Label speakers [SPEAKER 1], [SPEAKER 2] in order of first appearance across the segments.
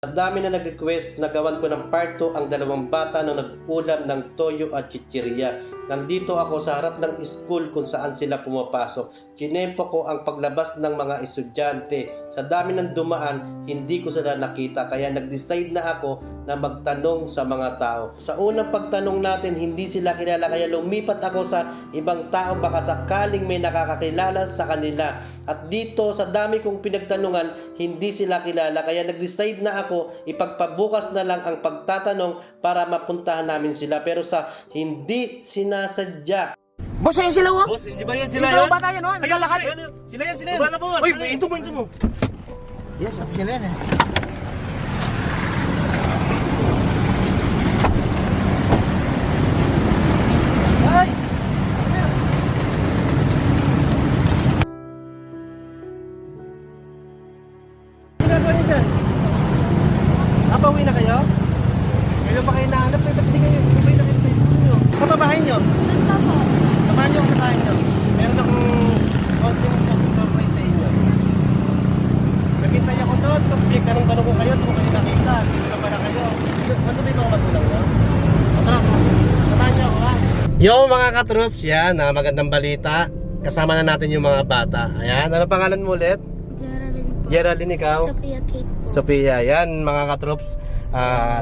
[SPEAKER 1] Ang dami na nag-request na gawan ko ng part 2 ang dalawang bata na nag-ulam ng toyo at chichirya. Nandito ako sa harap ng school kung saan sila pumapasok. Chinempo ko ang paglabas ng mga estudyante. Sa dami ng dumaan, hindi ko sila nakita kaya nag-decide na ako na magtanong sa mga tao. Sa unang pagtanong natin, hindi sila kilala kaya lumipat ako sa ibang tao baka sakaling may nakakakilala sa kanila. At dito sa dami kong pinagtanungan, hindi sila kilala kaya nag-decide na ako ipagpabukas na lang ang pagtatanong para mapuntahan namin sila pero sa hindi sinasadya.
[SPEAKER 2] Boss, ayun sila, oh.
[SPEAKER 3] Boss, hindi ba yan sila
[SPEAKER 2] Ikaw
[SPEAKER 3] yun?
[SPEAKER 2] bata yan, oh. Naglalakad.
[SPEAKER 3] Sila yan, sila yan. Bala, boss.
[SPEAKER 2] Uy, ito mo. Yes, sila yan, eh. Ay!
[SPEAKER 1] Ginagawa niyo dyan? Pauwi na kayo? Ngayon pa kayo nahanap eh, ba't di kayo umay na kayo sa school nyo? Sa babahay nyo? Samahan nyo sa bahay nyo. Meron akong konting surprise sa inyo. Nagkintay ako doon, tapos tanong-tanong ko kayo, kung kayo nakita, hindi na pala kayo. Ano ba yung mga magulang nyo? Tara, samahan nyo ako ha. Yo mga katroops, yan, magandang balita. Kasama na natin yung mga bata. Ayan, ano pangalan mo ulit?
[SPEAKER 4] Geraldine po.
[SPEAKER 1] Geraldine, ikaw?
[SPEAKER 4] Sophia Kate po.
[SPEAKER 1] Sophia, yan mga katroops.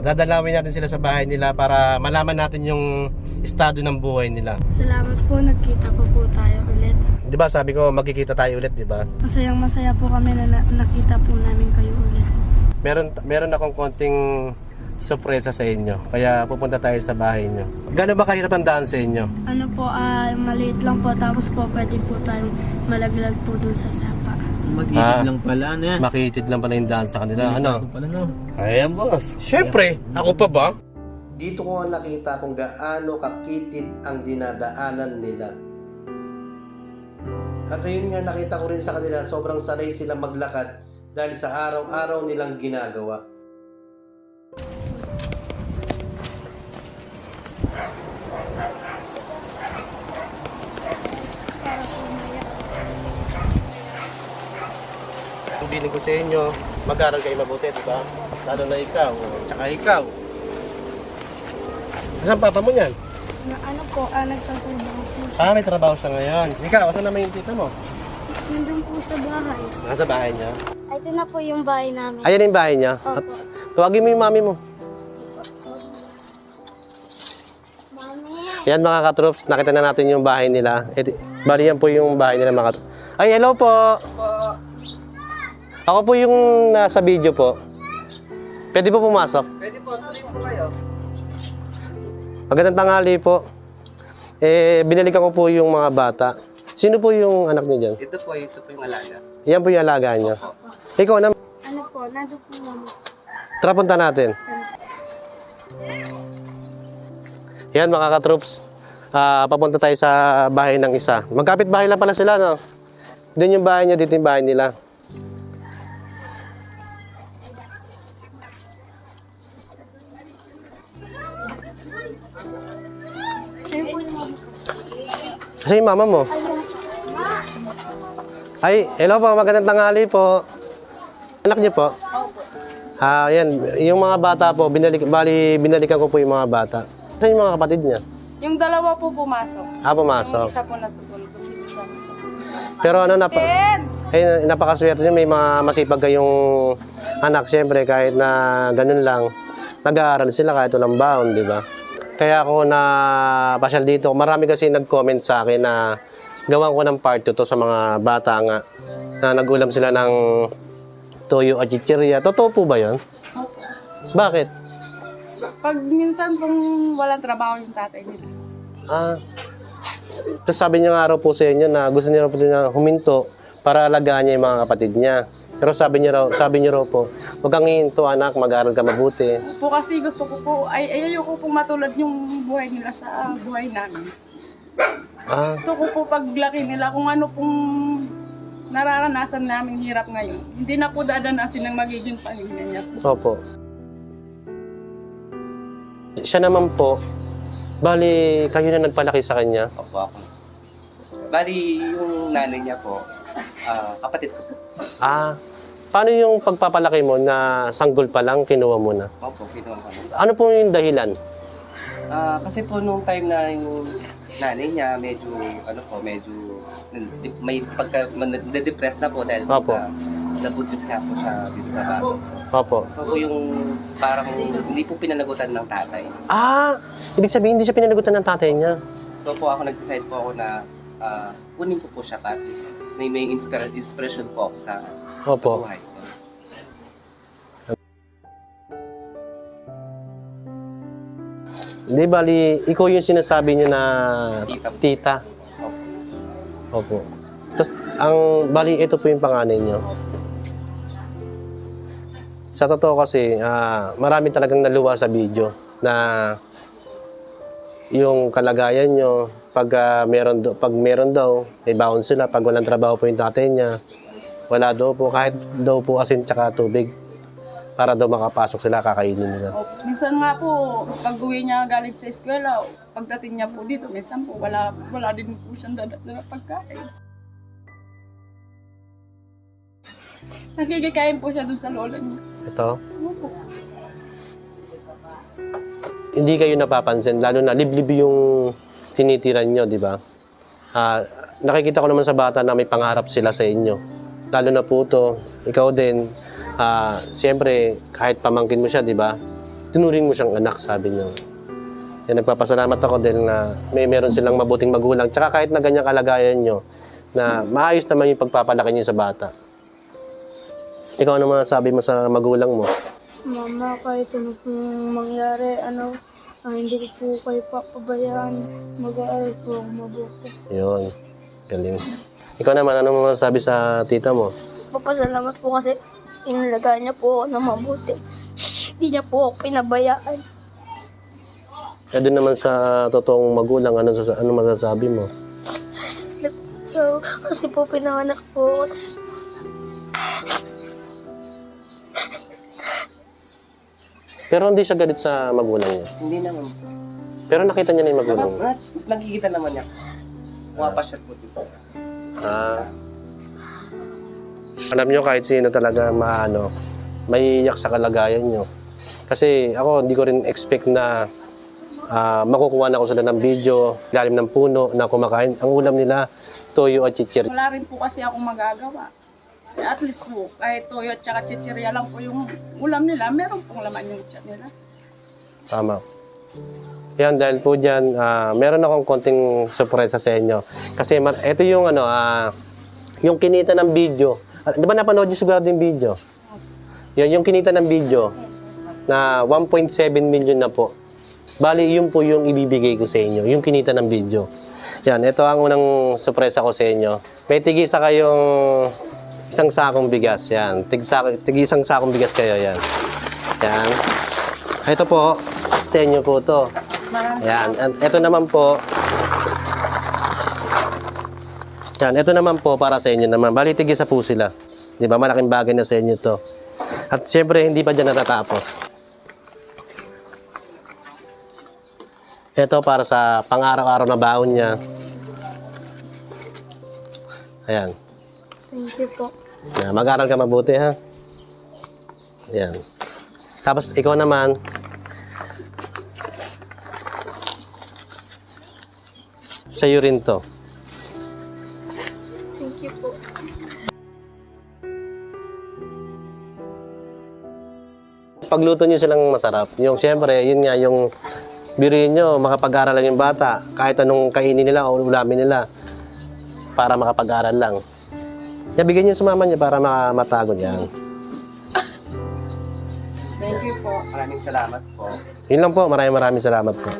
[SPEAKER 1] Dadalawin natin sila sa bahay nila para malaman natin yung estado ng buhay nila.
[SPEAKER 4] Salamat po, nagkita po tayo ulit.
[SPEAKER 1] 'Di ba? Sabi ko magkikita tayo ulit, 'di ba?
[SPEAKER 4] Masayang-masaya po kami na nakita po namin kayo ulit.
[SPEAKER 1] Meron akong konting sorpresa sa inyo. Kaya pupunta tayo sa bahay niyo. Gaano ba kahirap ang daan sa inyo?
[SPEAKER 4] Ano po, maliit lang po, tapos po pwede po tayong malaglag po dun sa sapa.
[SPEAKER 2] Mag-iit lang pala, ano yan?
[SPEAKER 1] Makitid lang pala yung daan sa kanila. Ano?
[SPEAKER 2] Pala, no?
[SPEAKER 3] Ayan, boss.
[SPEAKER 1] Siyempre, ako pa ba? Dito ko nga nakita kung gaano kakitid ang dinadaanan nila. At ayun nga nakita ko rin sa kanila, sobrang sanay silang maglakad dahil sa araw-araw nilang ginagawa. Ang biling ko sa inyo, mag-aral kayo mabuti, di ba? Lalo na ikaw, tsaka ikaw. Saan papa mo yan?
[SPEAKER 4] Ano po, nagtatrabaho po.
[SPEAKER 1] May trabaho siya ngayon. Ikaw, saan naman yung tita mo?
[SPEAKER 4] Nandun po sa bahay.
[SPEAKER 1] Nasa bahay niya.
[SPEAKER 4] Ito na po yung bahay namin.
[SPEAKER 1] Ayan yung bahay niya. At
[SPEAKER 4] Opo.
[SPEAKER 1] tawagin mo yung mami mo.
[SPEAKER 4] Mami!
[SPEAKER 1] Yan mga katroops, nakita na natin yung bahay nila. Bali yan po yung bahay nila mga katroops. Ay, hello po! Ako po yung nasa video po. Pwede po pumasok?
[SPEAKER 3] Pwede po, tuloy po kayo.
[SPEAKER 1] Magandang tanghali po. Binalikan ko po yung mga bata. Sino po yung anak niyo dyan?
[SPEAKER 3] Ito po yung alaga.
[SPEAKER 1] Yan po yung alaga niyo. Ikaw na.
[SPEAKER 4] Ano po, nandun po mami.
[SPEAKER 1] Tara, punta natin. Yan mga katroops. Papunta tayo sa bahay ng isa. Magkapit bahay lang pala sila, no? Doon yung bahay niya, dito yung bahay nila.
[SPEAKER 4] Sir po yung mami.
[SPEAKER 1] Kasi yung mama mo. Ay, hello po, magandang tanghali po. Anak niyo po? Yan, yung mga bata po, binalikan ko po yung mga bata. Saan yung mga kapatid niya?
[SPEAKER 5] Yung dalawa po pumasok.
[SPEAKER 1] Pumasok.
[SPEAKER 5] Yung isa po natutulog. Kasi isa.
[SPEAKER 1] Pero ano, napakaswerte niyo, may mga masipag kayong anak. Siyempre, kahit na ganun lang, nag-aaral sila kahit walang baon, di ba? Kaya ako na pasyal dito. Marami kasi nag-comment sa akin na gawan ko ng part 2 to sa mga bata nga na nag-ulam sila ng toyo at chichirya. Totoo po ba yun? Bakit?
[SPEAKER 5] Pag minsan pong walang trabaho yung tatay nila.
[SPEAKER 1] Tapos sabi niya nga raw po sa inyo na gusto niya raw po na huminto para alagaan niya yung mga kapatid niya. Pero sabi niya raw po, huwag kang hihinto anak, mag-aaral ka mabuti.
[SPEAKER 5] Po kasi gusto ko po, ayoko pong matulad yung buhay nila sa buhay namin. Gusto ko po paglaki nila kung ano pong nararanasan namin hirap ngayon. Hindi na po dadanasin ng magiging pamilya niya po.
[SPEAKER 1] Opo. Siya naman po, bali kayo na nagpalaki sa kanya.
[SPEAKER 3] Opo, ako. Bali, yung nanay niya po, kapatid ko po.
[SPEAKER 1] Paano yung pagpapalaki mo na sanggol pa lang, kinuha mo na?
[SPEAKER 3] Opo, kinuha ko na.
[SPEAKER 1] Ano po yung dahilan?
[SPEAKER 3] Kasi po nung time na yung nanay niya, medyo may nade-depress na po dahil po
[SPEAKER 1] Opo.
[SPEAKER 3] sa nabuntis nga po siya dito sa bago.
[SPEAKER 1] Opo.
[SPEAKER 3] So po yung parang hindi po pinanagutan ng tatay.
[SPEAKER 1] Ibig sabihin hindi siya pinanagutan ng tatay niya.
[SPEAKER 3] So po ako nag-decide po ako na kunin ko po siya at least may inspiration po ako sa
[SPEAKER 1] Opo.
[SPEAKER 3] buhay.
[SPEAKER 1] Hindi, bali, ikaw yung sinasabi niya na tita. Opo. Tapos, bali, ito po yung panganay niyo. Sa totoo kasi, marami talagang naluwa sa video na yung kalagayan nyo, pag meron daw, may baon sila. Pag walang trabaho po yung tatay niya, wala daw po, kahit daw po asin tsaka tubig. Para daw makapasok sila, kakainin nila.
[SPEAKER 5] Minsan nga po, pag-uwi niya galing sa eskwela, pagdating niya po dito, minsan po wala din po siyang dadat-dadat pagkain. Nakikikain po siya dun sa lola niya.
[SPEAKER 1] Ito,
[SPEAKER 5] Opo.
[SPEAKER 1] hindi kayo napapansin, lalo na liblib yung tinitiran nyo, di ba? Nakikita ko naman sa bata na may pangarap sila sa inyo. Lalo na po to, ikaw din, siyempre, kahit pamangkin mo siya, di ba? Tinuring mo siyang anak, sabi niya. Yan, nagpapasalamat ako dahil na meron silang mabuting magulang. Tsaka kahit na ganyang kalagayan nyo, na maayos naman yung pagpapalaki niyo sa bata. Ikaw ano masasabi mo sa magulang mo?
[SPEAKER 4] Mama, kahit ano pong mangyari, hindi ko po kayo papabayaan. Mag-aaral po ako mabuti.
[SPEAKER 1] Yun, galing. Ikaw naman, ano masasabi sa tita mo?
[SPEAKER 6] Papasalamat po kasi inalagaan niya po ako na mabuti. Hindi niya po ako pinabayaan.
[SPEAKER 1] Eh doon naman sa totoong magulang, ano masasabi mo?
[SPEAKER 6] So, kasi po pinanganak po ako.
[SPEAKER 1] Pero hindi siya galit sa magulang niya.
[SPEAKER 3] Hindi naman.
[SPEAKER 1] Pero nakita niya na yung magulang niya.
[SPEAKER 3] Nakikita naman niya. Pumapasya po dito.
[SPEAKER 1] Alam nyo, kahit sino talaga maiiyak sa kalagayan nyo. Kasi ako, hindi ko rin expect na makukuha na ako sila ng video, ilalim ng puno, na kumakain. Ang ulam nila, toyo at chichir.
[SPEAKER 5] Wala rin po kasi akong magagawa. At least po, kahit toyo at saka chichirya lang po yung ulam nila, meron pong laman yung chat nila.
[SPEAKER 1] Tama. Yan, dahil po dyan, meron akong konting surprise sa inyo. Kasi ito yung yung kinita ng video. Di ba napanood nyo sigurado yung video? Yan, yung kinita ng video na 1.7 million na po. Bali, yun po yung ibibigay ko sa inyo, yung kinita ng video. Yan, ito ang unang surprise ko sa inyo. May tigisa kayong isang sakong bigas. Yan, isang sakong bigas kayo. Yan. Yan. Ito po, sa inyo po to. Yan, ito naman po. Yan, ito naman po para sa inyo naman. Bali, tigisa po sila. Di ba? Malaking bagay na sa inyo to. At siyempre, hindi pa dyan natatapos. Ito para sa pang-araw-araw na baon niya. Ayan.
[SPEAKER 6] Thank you po.
[SPEAKER 1] Yan, mag-aral ka mabuti, ha? Ayan. Tapos, ikaw naman, sa'yo rin to.
[SPEAKER 6] Thank you po.
[SPEAKER 1] Pagluto nyo silang masarap. Yung siyempre, yun nga, yung biruin nyo, makapag-aral lang yung bata. Kahit anong kainin nila o ulamin nila para makapag-aral lang. Kaya bigyan nyo sa mama niya para matago niyan.
[SPEAKER 5] Thank you po.
[SPEAKER 3] Maraming salamat po.
[SPEAKER 1] Yun lang po. Maraming salamat po.